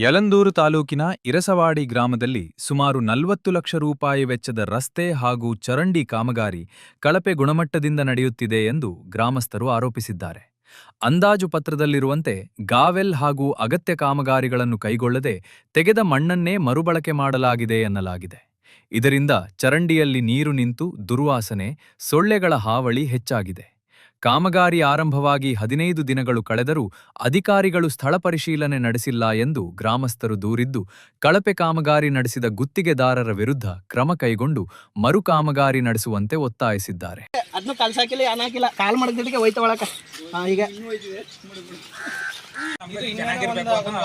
ಯಳಂದೂರು ತಾಲೂಕಿನ ಇರಸವಾಡಿ ಗ್ರಾಮದಲ್ಲಿ ಸುಮಾರು 40 ಲಕ್ಷ ರೂಪಾಯಿ ವೆಚ್ಚದ ರಸ್ತೆ ಹಾಗೂ ಚರಂಡಿ ಕಾಮಗಾರಿ ಕಳಪೆ ಗುಣಮಟ್ಟದಿಂದ ನಡೆಯುತ್ತಿದೆ ಎಂದು ಗ್ರಾಮಸ್ಥರು ಆರೋಪಿಸಿದ್ದಾರೆ. ಅಂದಾಜು ಪತ್ರದಲ್ಲಿರುವಂತೆ ಗಾವೆಲ್ ಹಾಗೂ ಅಗತ್ಯ ಕಾಮಗಾರಿಗಳನ್ನು ಕೈಗೊಳ್ಳದೆ ತೆಗೆದ ಮಣ್ಣನ್ನೇ ಮರುಬಳಕೆ ಮಾಡಲಾಗಿದೆ ಎನ್ನಲಾಗಿದೆ. ಇದರಿಂದ ಚರಂಡಿಯಲ್ಲಿ ನೀರು ನಿಂತು ದುರ್ವಾಸನೆ, ಸೊಳ್ಳೆಗಳ ಹಾವಳಿ ಹೆಚ್ಚಾಗಿದೆ. ಕಾಮಗಾರಿ ಆರಂಭವಾಗಿ 15 ದಿನಗಳು ಕಳೆದರೂ ಅಧಿಕಾರಿಗಳು ಸ್ಥಳ ಪರಿಶೀಲನೆ ನಡೆಸಿಲ್ಲ ಎಂದು ಗ್ರಾಮಸ್ಥರು ದೂರಿದ್ದು, ಕಳಪೆ ಕಾಮಗಾರಿ ನಡೆಸಿದ ಗುತ್ತಿಗೆದಾರರ ವಿರುದ್ಧ ಕ್ರಮ ಕೈಗೊಂಡು ಮರು ಕಾಮಗಾರಿ ನಡೆಸುವಂತೆ ಒತ್ತಾಯಿಸಿದ್ದಾರೆ. ಅದನ್ನು ಕಳ್ಸಾಕಿಲ್ಲ, ಏನಾಕಿಲ್ಲ, ಕಾಲ್ ಮಾಡಿದ್ದಕ್ಕೆ ಹೋಯ್ತಾ ಒಳಕ. ಈಗ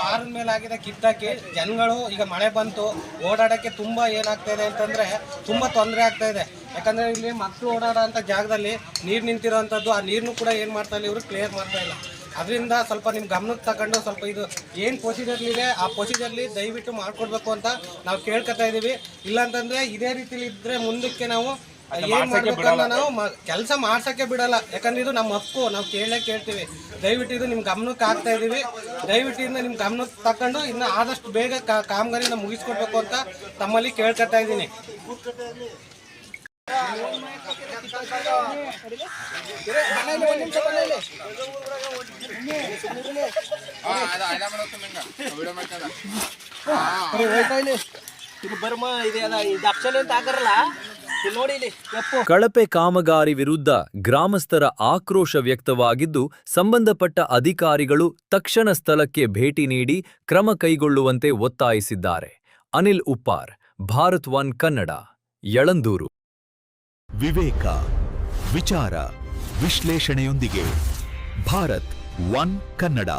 ವಾರದ ಮೇಲೆ ಆಗಿದೆ ಕಿತ್ತಾಕಿ. ಜನಗಳು ಈಗ ಮಳೆ ಬಂತು, ಓಡಾಡಕ್ಕೆ ತುಂಬಾ ಏನಾಗ್ತಾ ಇದೆ ಅಂತಂದ್ರೆ ತುಂಬಾ ತೊಂದರೆ ಆಗ್ತಾ ಇದೆ. ಯಾಕಂದ್ರೆ ಇಲ್ಲಿ ಮಕ್ಕಳು ಓಡಾಡೋ ಅಂತ ಜಾಗದಲ್ಲಿ ನೀರು ನಿಂತಿರೋಂಥದ್ದು, ಆ ನೀರನ್ನು ಕೂಡ ಏನು ಮಾಡ್ತಾ ಇಲ್ಲ, ಇವರು ಕ್ಲಿಯರ್ ಮಾಡ್ತಾ ಇಲ್ಲ. ಅದರಿಂದ ಸ್ವಲ್ಪ ನಿಮ್ಮ ಗಮನಕ್ಕೆ ತಗೊಂಡು ಸ್ವಲ್ಪ ಇದು ಏನು ಪ್ರೊಸೀಜರ್ಲಿದೆ ಆ ಪ್ರೊಸೀಜರ್ಲಿ ದಯವಿಟ್ಟು ಮಾಡ್ಕೊಡ್ಬೇಕು ಅಂತ ನಾವು ಕೇಳ್ಕೊತಾ ಇದ್ದೀವಿ. ಇಲ್ಲಾಂತಂದ್ರೆ ಇದೇ ರೀತಿಲಿ ಇದ್ರೆ ಮುಂದಕ್ಕೆ ನಾವು ಏನ್ ಮಾಡ್ಬೇಕಂತ ನಾವು ಕೆಲಸ ಮಾಡ್ಸಕ್ಕೆ ಬಿಡಲ್ಲ. ಯಾಕಂದ್ರೆ ಇದು ನಮ್ಮ ಹಕ್ಕು, ನಾವು ಕೇಳ್ತೀವಿ. ದಯವಿಟ್ಟು ಇದು ನಿಮ್ ಗಮನಕ್ಕೆ ಆಗ್ತಾ ಇದೀವಿ. ದಯವಿಟ್ಟು ಇದನ್ನ ನಿಮ್ ಗಮನಕ್ಕೆ ತಕೊಂಡು ಇನ್ನು ಆದಷ್ಟು ಬೇಗ ಕಾಮಗಾರಿನ ಮುಗಿಸ್ಕೊಡ್ಬೇಕು ಅಂತ ತಮ್ಮಲ್ಲಿ ಕೇಳ್ಕೊತಾ ಇದ್ದೀನಿ. ಕಳಪೆ ಕಾಮಗಾರಿ ವಿರುದ್ಧ ಗ್ರಾಮಸ್ಥರ ಆಕ್ರೋಶ ವ್ಯಕ್ತವಾಗಿದ್ದು, ಸಂಬಂಧಪಟ್ಟ ಅಧಿಕಾರಿಗಳು ತಕ್ಷಣ ಸ್ಥಳಕ್ಕೆ ಭೇಟಿ ನೀಡಿ ಕ್ರಮ ಕೈಗೊಳ್ಳುವಂತೆ ಒತ್ತಾಯಿಸಿದ್ದಾರೆ. ಅನಿಲ್ ಉಪ್ಪಾರ್, ಭಾರತ್ ಒನ್ ಕನ್ನಡ, ಯಳಂದೂರು. ವಿವೇಕ, ವಿಚಾರ, ವಿಶ್ಲೇಷಣೆಯೊಂದಿಗೆ ಭಾರತ್ ಒನ್ ಕನ್ನಡ.